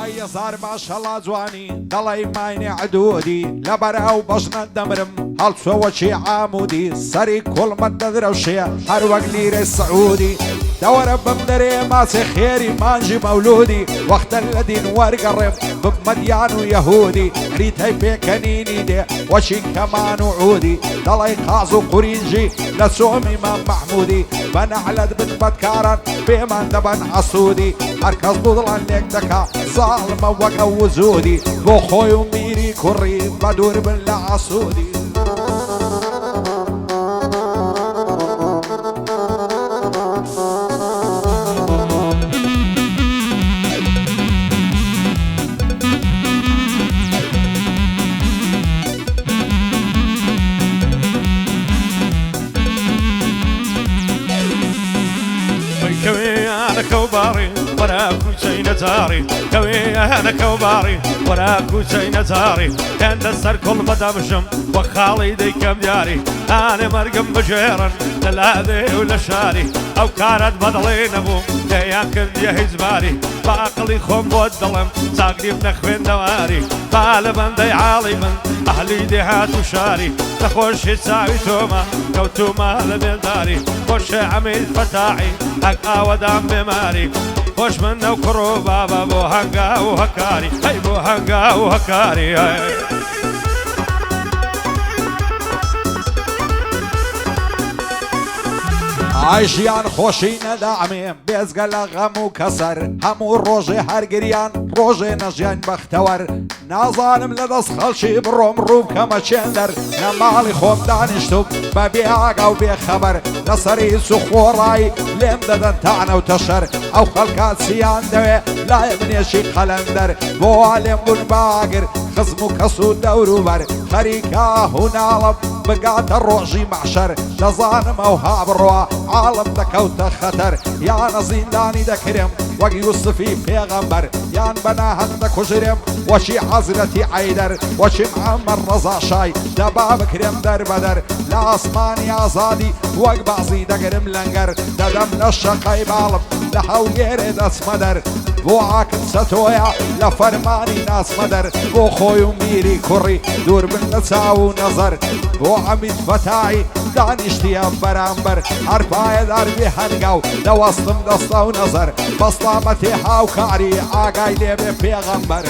يزار ما شاء الله جواني دڵی ماینێ عدودی لەبەرە و بەشنە دەمرم هەڵچۆوەکی عامودی سەری کوڵمە دەدرەوشێ هەر وەک لیرەی سعودی دەوەرە بم دەرێ ماچێ خێری مانجی مەولودی وەختە لە دین وەرگەڕێم بمەدیان و یەهودی ریتەی پێکەنینی دێ وەچی کەمان و عودی دەڵی قاز و قورینجی لە چۆمی مام محمودی بەنەعلەت بن بەدکاران پێمان دەبەن عەسوودی هەرکەس بوو لێک دەکا زاڵمە وەک ئەو وجودی بۆ خۆی و میری کوڕی بە دوور بن لە عەسوودی كوباري وراكو شي نزاري كوي انا كوباري وراكو شي نزاري كان دسر كل مدامشم وخالي دي كم دياري انا مرقم بجيرا للهذي ولا شاري او كانت بضلين ابو ياكل يا زباري باقلي خم والظلم ساقلي بنخوين دواري طالبا دي عالما اهلي دي هاتو شاري تخوش تساوي توما كوتوما لبنداري خوش عميد فتاعي حق ودام بماري خوش منه وكرو بابا بو هنقا وهكاري هاي بو هنقا وهكاري هاي عايشيان خوشي ندعمي بيزقل غمو كسر همو روجي هرقريان روجي نجيان بختور نازانم لدس خلشي بروم روب كما چندر نمالي خوب دانشتوب ببيعاق او بخبر نصري سخوراي لم ددن تعنى وتشر او خلقات سيان دوي لا يبنيشي قلندر بو علم بن باقر خزمو كسو دورو بر خريكا هنا لب بقات الروجي معشر لظانم او هابروا عالم دكوت خطر يا زنداني دكرم وق يوسفي پیغمبر يان بناهن دكجرم وشي حضرتي عيدر وشي معمر رضا شاي دباب كرم در بدر لا اسماني آزادي وق بعضي دقرم لنگر ددم نشقاي بالب لحو يرد اسمدر بو عاكد ستويا لفرماني ناس مدر بو خوي وميري كوري دور من نساو نظر بو عميد فتاعي دانشتي برامبر عرفاي دربي هنقاو دوستم دستاو نظر بسلامتي هاو كاري آقاي ليبي پیغمبر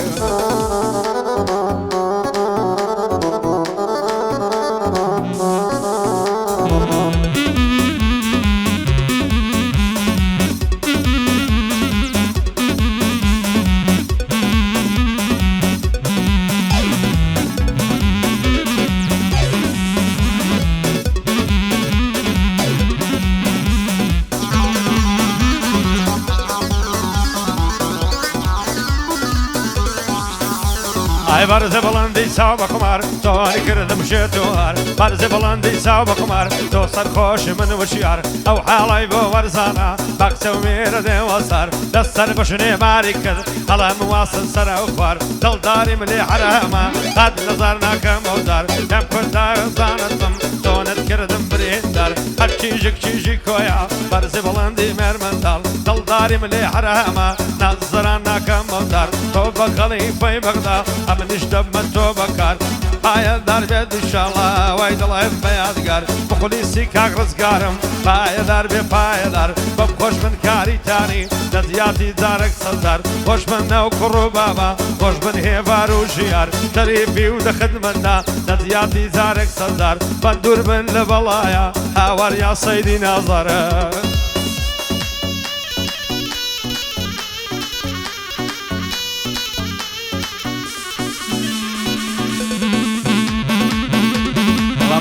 اي برز بلندي ساو بقمار توني كردم شتوار برز بلندي ساو بقمار تو سرخوش من وشيار او حالي بو ورزانا بقسو مير دي وصار دستر بشني ماركز هلا مواصل سر اخبار دل داري ملي حراما قد نظرنا كمودار كم كنت زانتم تونت كردم بريندار هر چيجي كويا برز بلندي مرمندال دل داري ملي حراما نظرنا كمودار تو بخليفة بغداد امنش دب من تو بكار هاي دار بيد ان شاء الله وايد الله بيادقار بخليسي كاك رزقارم باي دار باي دار بخوش من كاري تاني نزياتي دارك صدر خوش من نو كرو بابا خوش من هيفار وجيار تريفي ودخدمنا نزياتي دارك صدر بندور من لبلايا هاور يا صيدي نظر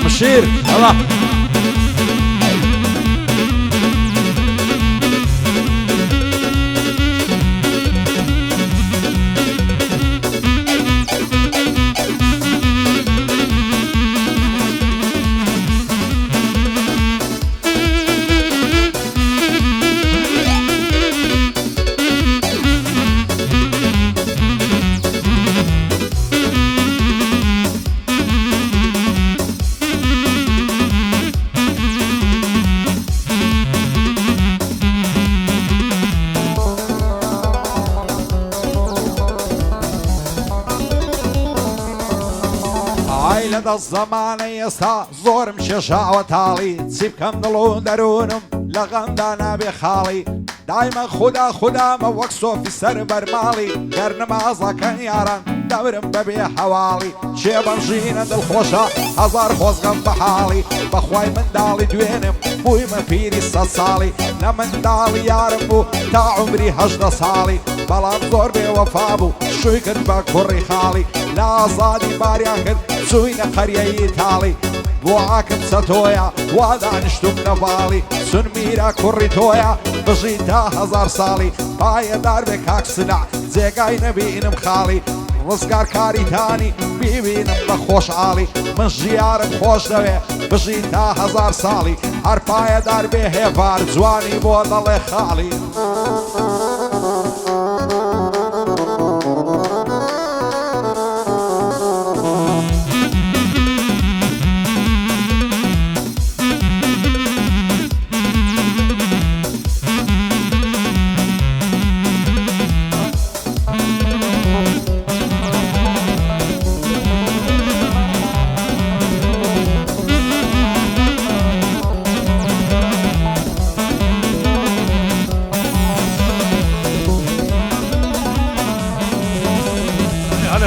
مشير الله لەدە زەمانە ئێستا زۆرم کێشاوە تاڵی چی بکەم دڵ و دەروونم لە غەمدا نابێ خاڵی دایمە خوددا خوددامە وەک سۆفی سەر بەرماڵی گەر نەمازەکەن یاران دەورم بەبێ هەواڵی چێ بەم ژینە دڵخۆشە هەزار خۆزگەم بە حاڵی بەخوای منداڵی دوێنم بوویمە پیری سەد ساڵی لە منداڵی یارم بوو تا عمری هەژدە ساڵی بەڵام زۆر بێوەفا بوو شووی کرد بە کوڕی خاڵی لە ئازادی باریان کرد چووینە قەریەی تاڵی بۆ حاکم چەتۆیە وا دانیشتوم لە باڵی سون میرە کوڕی تۆیە بژی تا هەزار ساڵی پایەدار بێ کاکسنە جێگای نەبینم خاڵی ڕزگار کاریتانی بیبینم بە خۆشحاڵی من ژیارم خۆش دەوێ بژی تا هەزار ساڵی هەر پایەدار بێ هێوار جوانی بۆ دەڵێ خاڵی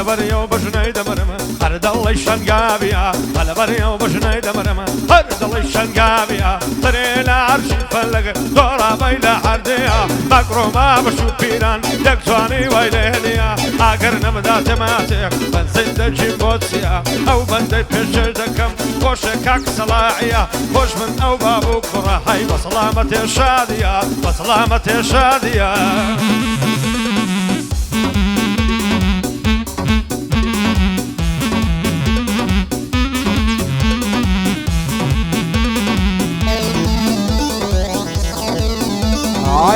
بريو بجناي دمرما هرد الله شنقابيا على بريو بجناي دمرما هرد الله شنقابيا طريلا عرش فلق دورا بيلا حرديا مكروما بشو بيران يكسواني ويلهنيا اگر نمدات ماتيك بنزيد جيبوتسيا او بنديت بشر دكم وشكاك صلاحيا وش من او بابو كرة هاي بسلامة شادية بسلامة شادية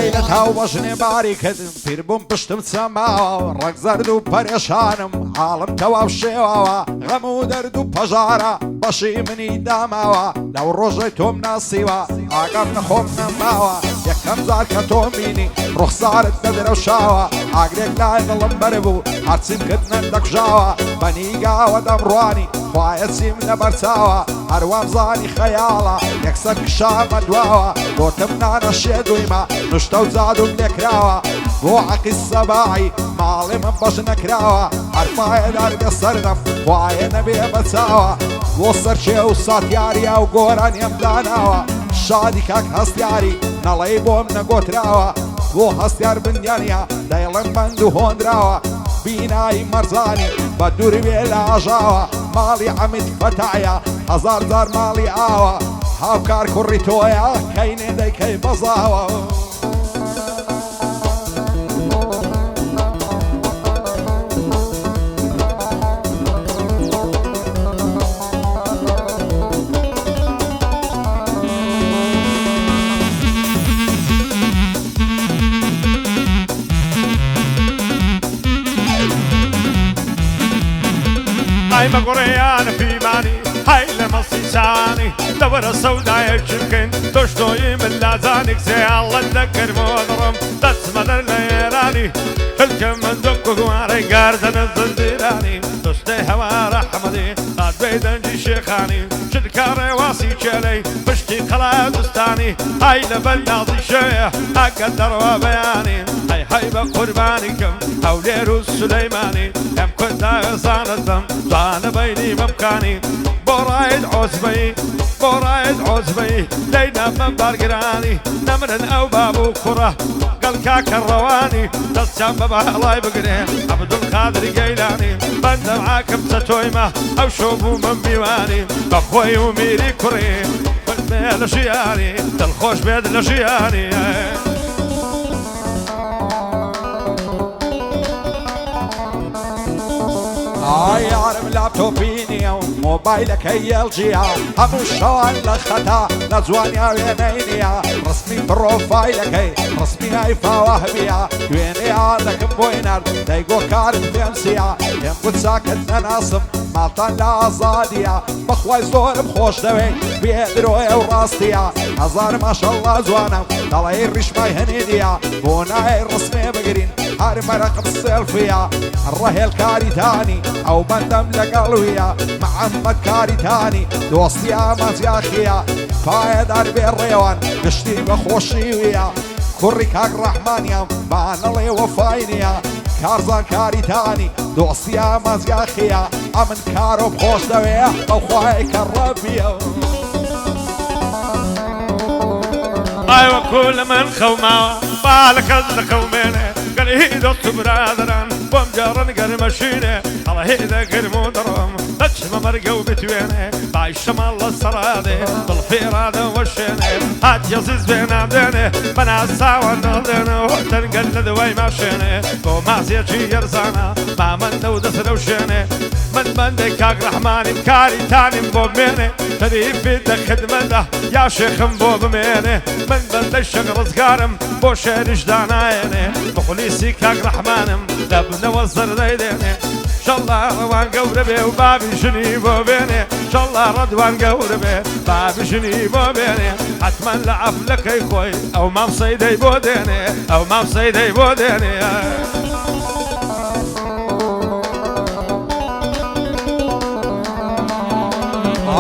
عیلت هاو بەژنێ باری کردم پیر بووم پشتم چەماوە ڕەگ زەرد و پەرێشانم حاڵم تەواو شێواوە غەم و دەرد و پەژارە بەشی منی داماوە لەو ڕۆژەی تۆم ناسیوە ئاگام نەخۆم نەماوە یەکەم جار کە تۆم بینی ڕوخسارت دەدرەوشاوە ئاگرێک لای دڵم بەربوو هەرچیم کرد نەندەکژاوە بەنیگاوە دەمڕوانی خوایە چیم لەبەرچاوە هەروام زانی خەیاڵە یەکسەر کشامە دواوە بۆتم نانە شێدویمە نوشتە و جادوم لێکراوە بۆ عەقی سەباعی ماڵی من بەش نەکراوە هەرپایەدار بێ سەردەم خوایە نەبێ بەچاوە بۆ سەرچێ و ساتیاریە و گۆرانیم داناوە شادی کاک هەستیاری نەڵەی بۆم نەگۆتراوە بۆ هەستیار بندیانە دەیڵم بەند و هۆندراوە بینایی مەرزانی بە دووروێ لە ئاژاوە ماڵی عەمید فەتایە هەزار جار ماڵی ئاوە هاوکار کوڕی تۆیە کەینێ دەیکەی بەزاوە هاي مقريان في ماني هاي لمصيشاني دور السوداء يشكن تشتوي من لازانك زي الله تذكر مضرم تسمى الليلاني الكم من دق قواري قاردن الزنزيراني تشتي هوا رحمدي قاد بيدنجي شيخاني شدكاري واسي شالي بشتي قلادستاني هاي لبلناضي شوية أقدر وبياني هاي بقربانكم هوليرو السليماني هم كنت غصان الدم زان بيني مبكاني بورايد عزبي بورايد عزبي لينا من بارقراني نمرن او بابو كره قال كاك الرواني تسجم بابا الله يبقرين عبد القادر قيلاني بند معاكم ستويمة او شوفو من بيواني بخوي وميري كري بالميل شياني تلخوش بيد لشياني یارم لاپتۆپینیە و مۆبایلەکەی LGە هەموو شەوان لە خەتا لە جوانیا وێنەی ڕسمی پرۆفایلەکەی ڕسمی ئایفاوە هەبیە دوێنێ ئادەکەم بۆی نەرد دەیگۆ کارت پێنسیە پێم گوت چاکت نەناسم ماڵتان لە ئازادیە بەخوای زۆرم خۆش دەوێت بێدرۆیە و ڕاستیە هەزار ماشەڵڵا جوانم دەڵێی ڕیشمای هەنێدیە بۆ نایە ڕسمێ بگرین هر مرق السيلفية الرهيل كاري تاني أو بندم لقلوية محمد كاري تاني دوستي أمانج ياخيا فايد أربي الريوان قشتي بخوشيوية كوري كاك رحمانيا معنا لي وفاينيا كارزان كاري تاني دوستي أمانج ياخيا أمن كارو بخوش دوية أو خواهي كالربية ايوه كل من خوما بالك القومين قال هيدا برادران ومجارن قال مشينه على هيدا قال مدرم تشم مرقو بتوينه باي شمال السرادي بالفيرادة والشينه هات يزيز بين عبدينه بنا ساوى نودينه وتنقل ذوي ماشينه وما سيشي يرزانا ما من دودس لوشينه من ديكاك رحماني كاري تاني مبوبينه تدي في خدمته يا شيخ مبوبينه من بند الشغل صقارم بوشيرش داناينه مخليسي كاك رحمانم لبنا وزر ديدينه شالله روان قوربي وبابي شني بوبينه شالله ردوان قوربي بابي شني بوبينه حتما لعب لك يا خوي او ما مصيدي بودينه او ما مصيدي بودينه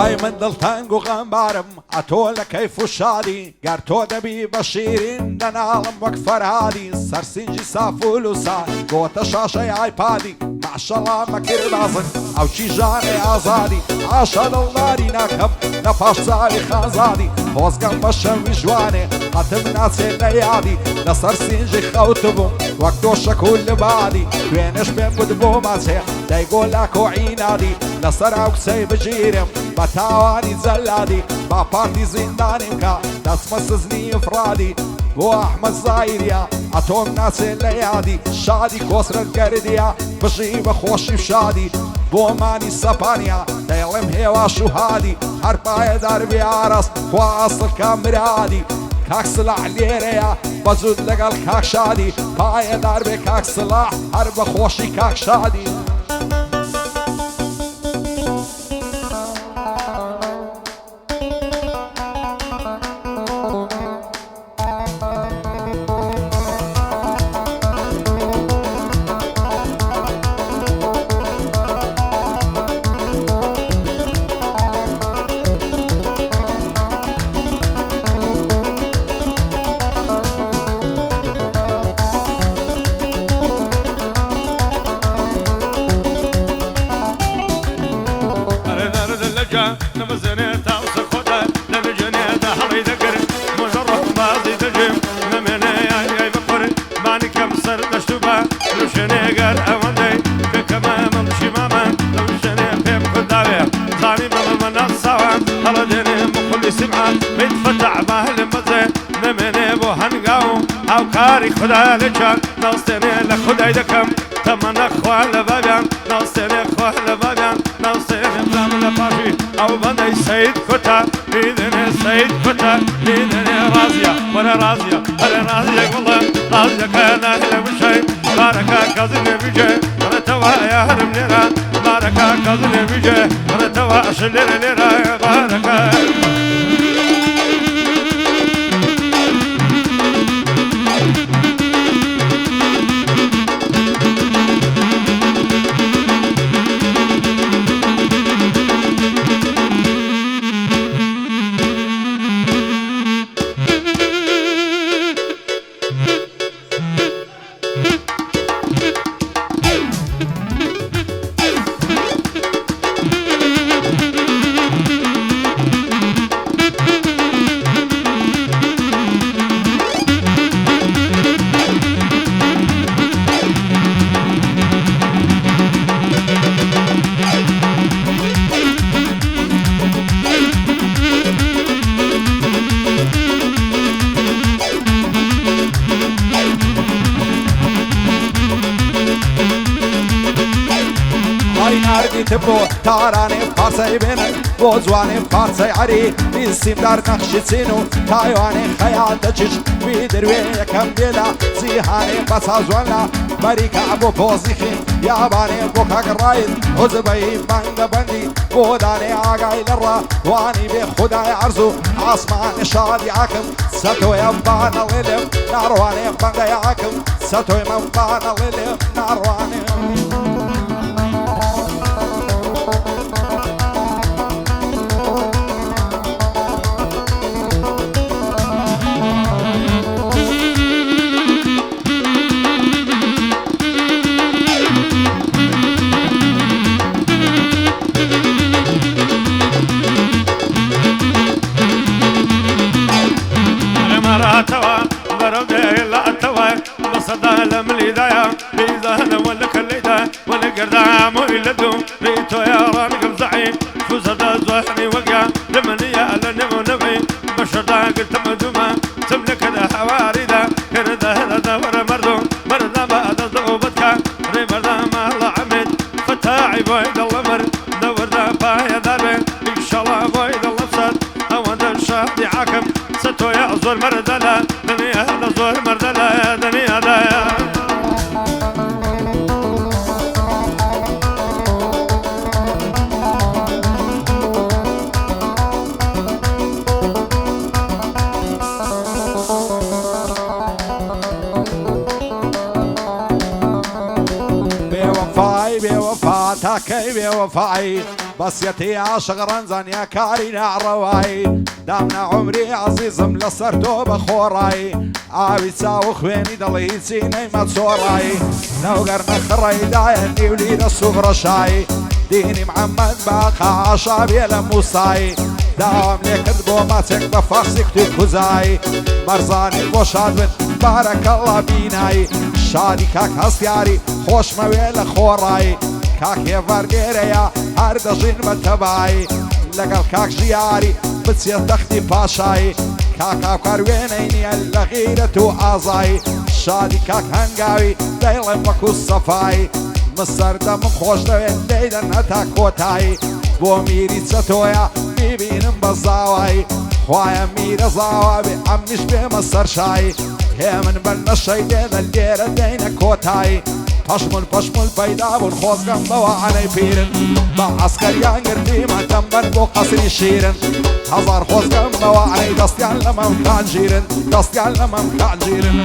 هاي من دلتانقو غنبارم عطولة كيف الشادي قارتو دبي بشيرين دنا عالم وكفر هادي سرسنجي سافولوسا قوة شاشة ايبادي مع الله مكير لازم او شي جاني ازادي عاشا دلاري ناكم نفاش زالي خازادي هوزقم بشم جواني حتم ناسي ليادي نسرسنجي خوتبو وقتوشا كل بادي بينش بين بدبو ماسي دايقول لكو عينادي نصر اوكسي بجيرم بتاواني زلادي با بارتي زنداني مكا داس مسزني افرادي بو احمد زايريا عطوم ناسي ليادي شادي كوسر القرديا بجيب خوشي بشادي بو ماني سبانيا دايلم هوا شو هادي هرباي دربي عرس واصل كامرادي كاك سلاح ليريا بزود لقل كاك شادي باي دربي كاك سلاح هرب خوشي كاك شادي نمزني تاوس خدا نمجني دهري ذكر مجرد ما زي تجيب نمني يا بقر ماني كم سر دشتوبا لوشني قر اوندي بكما من شماما لوشني فيم قدابي زاني ماما من الصوان على ديني مخلي سمعان بيتفتح مهل مزي نمني بو هنقاو او كاري خدا لجان نوستني لخدا يدكم تمن اخوال بابيان نوستني اخوال بابيان نوستني بلام لباشي او بندي سيد كتا بيدني سيد كتا بيدني رازية ولا رازية ولا رازية والله رازية كان اهل بشي باركا كازني بيجي ولا توا يا هرم ليرا باركا كازني بيجي ولا توا اشلير ليرا باركا تبرو تاراني فارسي بينن بۆ جوانی پارچەی عەری بیستیمدار نەخشی چین و تایوانی خەیال دەچش بیدروێ یەکەم دێدا جیهانی بەچا جوانە بەریکە بۆ پۆزیخین یابانێ بۆ کاگڕایت حوزبەی بەنگە بەندی بۆ دانێ ئاگای لەڕە وانی بێ خودای عەرز و ئاسمانی شادی حاکم سەتۆیە بانە لێلم ناڕوانێ بەنگەی حاکم سەتۆی من بانە لێلم ناڕوانێ قردام ويلدو ريتو يا راني قمزعي فوزدا زوحني وقع لمنيا لنبو نبي بشردا قلت مدوما تملك ذا حواري ذا كردا هذا ورا مردو مردا بعد ضوبتك ري مردا ما الله عمد فتاعي بويد الله مر دور ذا بايا ذابي ان شاء الله بويد الله بسد او هذا الشادي عاكم ستو يا زور مردا لا دنيا هذا زور مردا لا دنيا هذا بێوەفا تاکەی بێوەفایی بەسیەتی عاشق ڕەنجان یا کاری ناڕەوایی دامنا عمری عەزیزم لەسەر تۆ بەخۆڕایی ئاوی چاو خوێنی دڵی هیچی نەیمە چۆڕایی نەوگەر نەخڕەیدایە نیولی لە سوغڕەشایی دینی محەممەد باقا عاشا بێ لە موسایی داوام لێکرد بۆ ماچێک بە فارسی کتوب کوزایی مەرزانی بۆ شاد بن بارەکەڵا بینایی شادی کاک هەستیاری خۆشمەوێ لە خۆڕایی کاک هێڤەرگێرەیە هەر دەژین بە تەبایی لەگەڵ کاک ژیاری بچێت تەختی پاشایی کاک هاوکار وێنەی نییە لە غیرەت و ئازایی شادی کاک هەنگاوی دەیڵێ وەکو سەفایی مسەردەمم خۆش دەوێت دەیدەن هەتا کۆتایی بۆ میری چەتۆیە میبینم بە زاوایی خوایە میرە زاوا بێ ئەمنیش بێمە سەرشایی هێمن بەر نەشەی دێنە لێرە دەینە کۆتایی پەشمول پەشمول پەیدا بوون خۆزگەم بەوە عەنەی پیرن بە عەسکەریان گردیمە تەمبەر بۆ قەسری شیرن هەزار خۆزگەم بەوە عەنەی دەستیان لە مەمکان ژیرن دەستیان لە مەمکان ژیرن